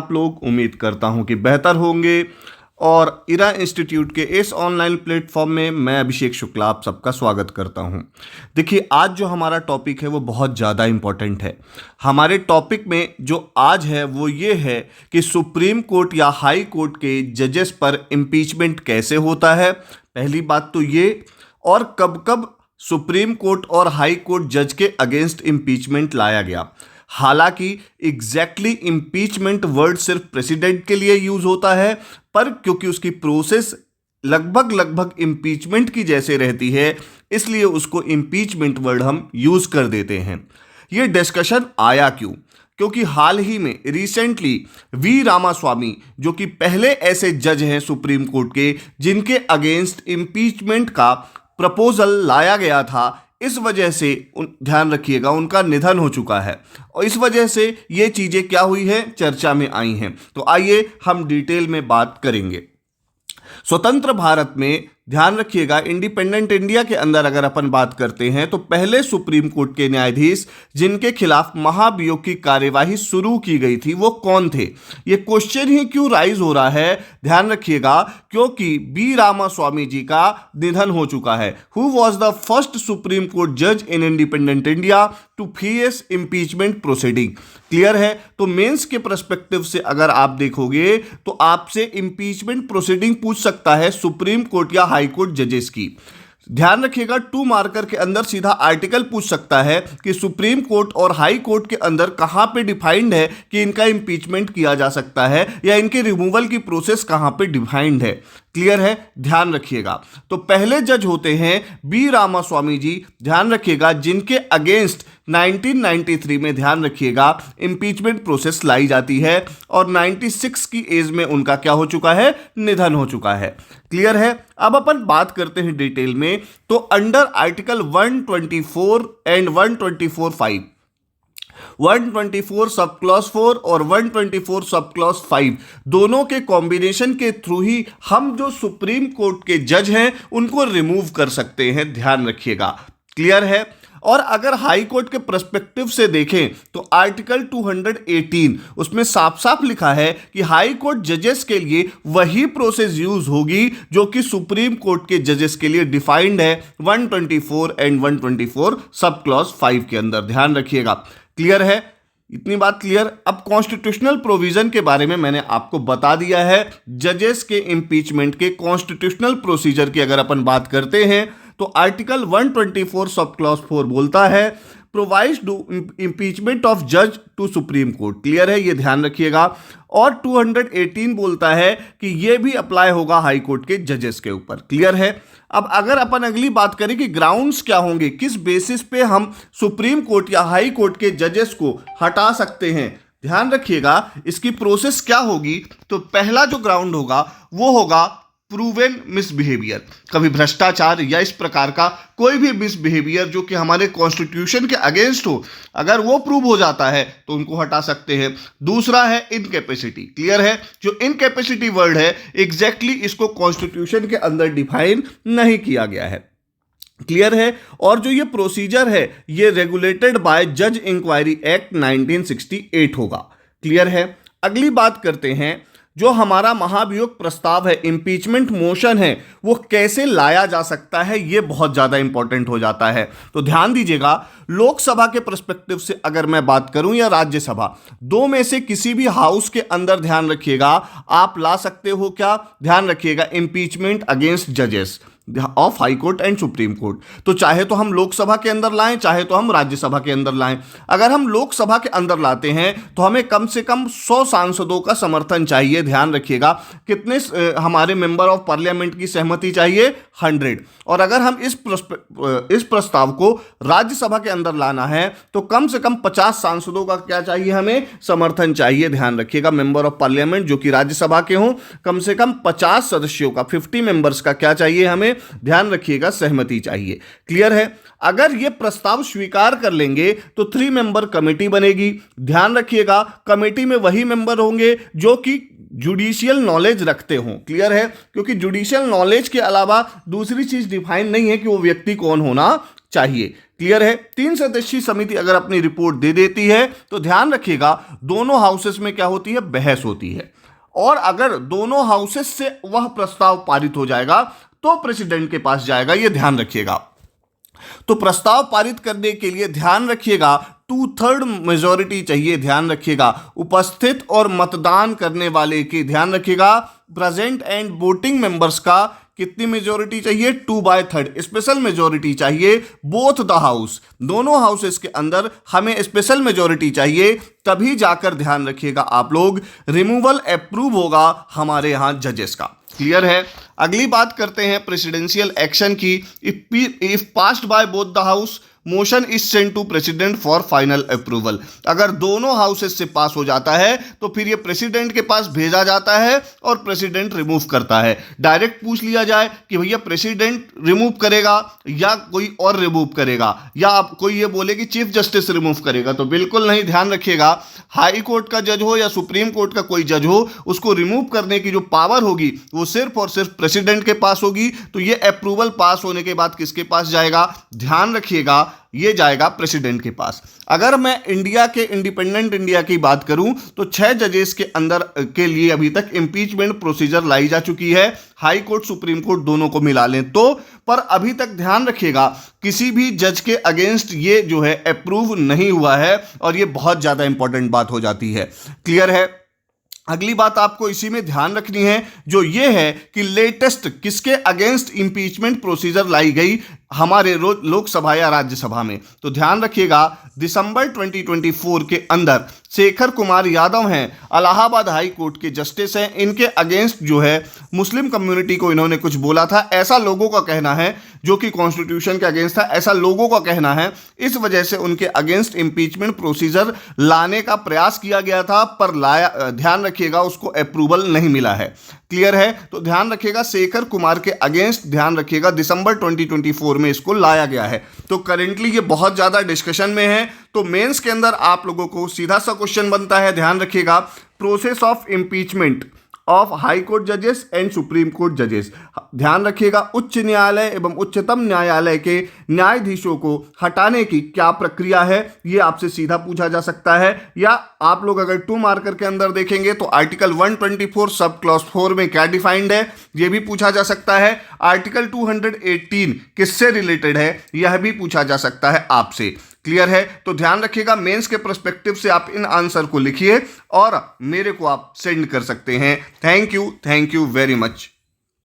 आप लोग? उम्मीद करता हूं कि बेहतर होंगे। और इरा इंस्टीट्यूट के इस ऑनलाइन प्लेटफॉर्म में मैं अभिषेक शुक्ला आप सबका स्वागत करता हूं। देखिए, आज जो हमारा टॉपिक है वो बहुत ज़्यादा इम्पॉर्टेंट है। हमारे टॉपिक में जो आज है वो ये है कि सुप्रीम कोर्ट या हाई कोर्ट के जजेस पर इम्पीचमेंट कैसे होता है, पहली बात तो ये, और कब कब सुप्रीम कोर्ट और हाई कोर्ट जज के अगेंस्ट इम्पीचमेंट लाया गया। हालांकि एग्जैक्टली इम्पीचमेंट वर्ड सिर्फ प्रेसिडेंट के लिए यूज होता है, पर क्योंकि उसकी प्रोसेस लगभग इम्पीचमेंट की जैसे रहती है, इसलिए उसको इम्पीचमेंट वर्ड हम यूज कर देते हैं। यह डिस्कशन आया क्यों? क्योंकि हाल ही में रिसेंटली वी रामास्वामी, जो कि पहले ऐसे जज हैं सुप्रीम कोर्ट के जिनके अगेंस्ट इम्पीचमेंट का प्रपोजल लाया गया था, इस वजह से ध्यान रखिएगा उनका निधन हो चुका है। और इस वजह से ये चीज़ें क्या हुई है, चर्चा में आई हैं। तो आइए हम डिटेल में बात करेंगे। स्वतंत्र भारत में ध्यान रखिएगा, इंडिपेंडेंट इंडिया के अंदर अगर अपन बात करते हैं तो पहले सुप्रीम कोर्ट के न्यायाधीश जिनके खिलाफ महाभियोग की कार्यवाही शुरू की गई थी वो कौन थे? ये क्वेश्चन ही क्यों राइज हो रहा है, ध्यान रखिएगा, क्योंकि बी रामास्वामी जी का निधन हो चुका है। Who was the first Supreme Court जज in independent India to face impeachment proceeding. Clear है? तो मेंस के पर्सपेक्टिव से अगर आप देखोगे तो आपसे इम्पीचमेंट प्रोसीडिंग पूछ सकता है सुप्रीम कोर्ट या हाई कोर्ट जजेस की। ध्यान रखिएगा, 2 मार्कर के अंदर सीधा आर्टिकल पूछ सकता है कि सुप्रीम कोर्ट और हाई कोर्ट के अंदर कहां पे डिफाइंड है कि इनका इम्पीचमेंट किया जा सकता है या इनके रिमूवल की प्रोसेस कहां पे डिफाइंड है। क्लियर है? ध्यान रखिएगा। तो पहले जज होते हैं बी रामास्वामी जी, ध्यान रखिएगा, जिनके अगेंस्ट 1993 में ध्यान रखिएगा इम्पीचमेंट प्रोसेस लाई जाती है और 96 की एज में उनका क्या हो चुका है, निधन हो चुका है। क्लियर है? अब अपन बात करते हैं डिटेल में। तो under article 124 and 124(5), 124 sub clause 4 और 124 सब क्लॉज 5 दोनों के कॉम्बिनेशन के थ्रू ही हम जो सुप्रीम कोर्ट के जज हैं उनको रिमूव कर सकते हैं। ध्यान रखिएगा। क्लियर है? और अगर हाई कोर्ट के पर्सपेक्टिव से देखें तो आर्टिकल 218 उसमें साफ साफ लिखा है कि हाई कोर्ट जजेस के लिए वही प्रोसेस यूज होगी जो कि सुप्रीम कोर्ट के जजेस के लिए डिफाइंड है 124 एंड 124 सब क्लॉज 5 के अंदर। ध्यान रखिएगा। क्लियर है? इतनी बात क्लियर। अब कॉन्स्टिट्यूशनल प्रोविजन के बारे में मैंने आपको बता दिया है। जजेस के इम्पीचमेंट के कॉन्स्टिट्यूशनल प्रोसीजर की अगर अपन बात करते हैं तो आर्टिकल 124 सब क्लॉज 4 बोलता है प्रोवाइड्स टू इम्पीचमेंट ऑफ जज टू सुप्रीम कोर्ट। क्लियर है? ये ध्यान रखिएगा। और 218 बोलता है कि ये भी अप्लाई होगा हाई कोर्ट के जजेस के ऊपर। क्लियर है? अब अगर अपन अगली बात करें कि ग्राउंड्स क्या होंगे, किस बेसिस पे हम सुप्रीम कोर्ट या हाई कोर्ट के जजेस को हटा सकते हैं, ध्यान रखिएगा, इसकी प्रोसेस क्या होगी। तो पहला जो ग्राउंड होगा वो होगा प्रूवन मिसबिहेवियर। कभी भ्रष्टाचार या इस प्रकार का कोई भी मिसबिहेवियर जो कि हमारे कॉन्स्टिट्यूशन के अगेंस्ट हो, अगर वो प्रूव हो जाता है तो उनको हटा सकते हैं। दूसरा है इनकैपेसिटी। क्लियर है? जो इनकैपेसिटी वर्ड है एग्जैक्टली इसको कॉन्स्टिट्यूशन के अंदर डिफाइन नहीं किया गया है। क्लियर है? और जो ये प्रोसीजर है ये रेगुलेटेड बाय जज इंक्वायरी एक्ट 1968 होगा। क्लियर है? अगली बात करते हैं, जो हमारा महाभियोग प्रस्ताव है, इंपीचमेंट मोशन है, वो कैसे लाया जा सकता है, ये बहुत ज़्यादा इंपॉर्टेंट हो जाता है। तो ध्यान दीजिएगा, लोकसभा के पर्सपेक्टिव से अगर मैं बात करूं या राज्यसभा, दो में से किसी भी हाउस के अंदर ध्यान रखिएगा आप ला सकते हो क्या, ध्यान रखिएगा, इंपीचमेंट अगेंस्ट जजेस of high court and supreme court. तो चाहे तो हम लोकसभा के अंदर लाएं, चाहे तो हम राज्यसभा के अंदर लाएं। अगर हम लोकसभा के अंदर लाते हैं तो हमें कम से कम 100 सांसदों का समर्थन चाहिए। ध्यान रखिएगा, कितने हमारे मेंबर ऑफ पार्लियामेंट की सहमति चाहिए, 100। और अगर हम इस प्रस्ताव को राज्यसभा के अंदर लाना है तो कम से कम 50 सांसदों का क्या चाहिए, हमें समर्थन चाहिए। ध्यान रखिएगा, मेंबर ऑफ पार्लियामेंट जो कि राज्यसभा के हों, कम से कम 50 सदस्यों का, 50 मेंबर्स का क्या चाहिए, हमें ध्यान रखिएगा सहमति चाहिए। क्लियर है? अगर यह प्रस्ताव स्वीकार कर लेंगे तो 3 मेंबर कमेटी बनेगी। ध्यान रखिएगा, कमेटी में वही मेंबर होंगे जो कि जुडिशियल नॉलेज रखते हों। क्लियर है? क्योंकि जुडिशियल नॉलेज के अलावा दूसरी चीज डिफाइन नहीं है कि वो व्यक्ति कौन होना चाहिए। क्लियर है? 3 सदस्यीय समिति अगर अपनी रिपोर्ट दे देती है तो ध्यान रखिएगा दोनों हाउसेस में क्या होती है, बहस होती है, और अगर दोनों हाउसेस से वह प्रस्ताव पारित हो जाएगा तो प्रेसिडेंट के पास जाएगा, यह ध्यान रखिएगा। तो प्रस्ताव पारित करने के लिए ध्यान रखिएगा 2/3 मेजॉरिटी चाहिए, ध्यान रखिएगा। उपस्थित और मतदान करने वाले की ध्यान रखिएगा, प्रेजेंट एंड वोटिंग मेंबर्स का कितनी मेजॉरिटी चाहिए, 2/3। स्पेशल मेजॉरिटी चाहिए बोथ द हाउस, दोनों हाउसेस के अंदर हमें स्पेशल मेजॉरिटी चाहिए, तभी जाकर ध्यान रखिएगा आप लोग रिमूवल अप्रूव होगा हमारे यहां जजेस का। क्लियर है? अगली बात करते हैं प्रेसिडेंशियल एक्शन की। If passed by both the house motion is send to president for final approval. अगर दोनों हाउसेस से पास हो जाता है तो फिर ये प्रेसिडेंट के पास भेजा जाता है और प्रेसिडेंट रिमूव करता है। डायरेक्ट पूछ लिया जाए कि भैया प्रेसिडेंट रिमूव करेगा या कोई और रिमूव करेगा, या आप कोई ये बोले कि चीफ जस्टिस रिमूव करेगा, तो बिल्कुल नहीं। ध्यान रखिएगा हाई कोर्ट का जज हो या सुप्रीम कोर्ट का कोई जज हो, उसको रिमूव करने की जो पावर होगी वो सिर्फ और सिर्फ प्रेसिडेंट के पास होगी। तो ये अप्रूवल पास होने के बाद किसके पास जाएगा, ध्यान रखिएगा, ये जाएगा प्रेसिडेंट के पास। अगर मैं इंडिया के इंडिपेंडेंट इंडिया की बात करूं तो 6 जजेस के अंदर के लिए अभी तक इंपीचमेंट प्रोसीजर लाई जा चुकी है, हाई कोर्ट सुप्रीम कोर्ट दोनों को मिला लें तो। पर अभी तक ध्यान रखिएगा किसी भी जज के अगेंस्ट ये जो है अप्रूव नहीं हुआ है, और ये बहुत ज्यादा इंपॉर्टेंट बात हो जाती है। क्लियर है? अगली बात आपको इसी में ध्यान रखनी है जो ये है कि लेटेस्ट किसके अगेंस्ट इंपीचमेंट प्रोसीजर लाई गई हमारे लोकसभा या राज्यसभा में। तो ध्यान रखिएगा दिसंबर 2024 के अंदर शेखर कुमार यादव हैं, इलाहाबाद हाई कोर्ट के जस्टिस हैं, इनके अगेंस्ट जो है मुस्लिम कम्युनिटी को इन्होंने कुछ बोला था, ऐसा लोगों का कहना है, जो कि कॉन्स्टिट्यूशन के अगेंस्ट था, ऐसा लोगों का कहना है। इस वजह से उनके अगेंस्ट इंपीचमेंट प्रोसीजर लाने का प्रयास किया गया था, पर ध्यान रखिएगा उसको अप्रूवल नहीं मिला है। क्लियर है? तो ध्यान रखिएगा शेखर कुमार के अगेंस्ट ध्यान रखिएगा दिसंबर 2024 में इसको लाया गया है। तो करेंटली ये बहुत ज्यादा डिस्कशन में है। तो मेंस के अंदर आप लोगों को सीधा सा क्वेश्चन बनता है, ध्यान रखिएगा, process of impeachment of high court जजेस एंड सुप्रीम कोर्ट जजेस। ध्यान रखिएगा उच्च न्यायालय एवं उच्चतम न्यायालय के न्यायाधीशों को हटाने की क्या प्रक्रिया है, ये आपसे सीधा पूछा जा सकता है। या आप लोग अगर 2 मार्कर के अंदर देखेंगे तो आर्टिकल 124 सब क्लॉज 4 में क्या डिफाइंड है, ये भी पूछा जा सकता है। आर्टिकल 218 किससे रिलेटेड है, यह भी पूछा जा सकता है आपसे। क्लियर है? तो ध्यान रखिएगा मेंस के पर्सपेक्टिव से आप इन आंसर को लिखिए और मेरे को आप सेंड कर सकते हैं। Thank you very much.